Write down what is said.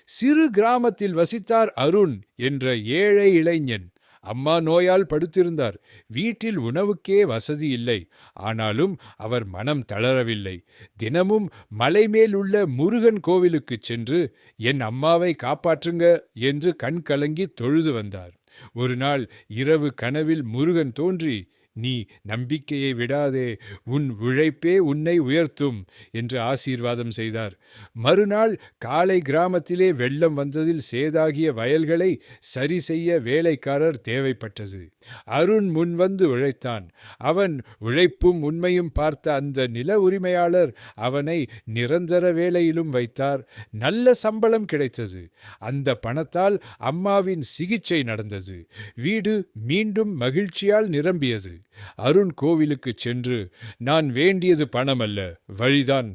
சிறு கிராமத்தில் வசித்தார் அருண் என்ற ஏழை இளைஞன். அம்மா நோயால் படுத்திருந்தார். வீட்டில் உணவுக்கே வசதி இல்லை. ஆனாலும் அவர் மனம் தளரவில்லை. தினமும் மலைமேல் உள்ள முருகன் கோவிலுக்குச் சென்று என் அம்மாவை காப்பாற்றுங்க என்று கண் கலங்கி தொழுது வந்தார். ஒரு நாள் இரவு கனவில் முருகன் தோன்றி, நீ நம்பிக்கையை விடாதே, உன் உழைப்பே உன்னை உயர்த்தும் என்று ஆசீர்வாதம் செய்தார். மறுநாள் காலை கிராமத்திலே வெள்ளம் வந்ததில் சேதாகிய வயல்களை சரி செய்ய வேலைக்காரர் தேவைப்பட்டது. அருண் முன்வந்து உழைத்தான். அவன் உழைப்பும் உண்மையும் பார்த்த அந்த நில உரிமையாளர் அவனை நிரந்தர வேலையிலும் வைத்தார். நல்ல சம்பளம் கிடைத்தது. அந்த பணத்தால் அம்மாவின் சிகிச்சை நடந்தது. வீடு மீண்டும் மகிழ்ச்சியால் நிரம்பியது. அருண் கோவிலுக்கு சென்று, நான் வேண்டியது பணமல்ல, வழிதான்.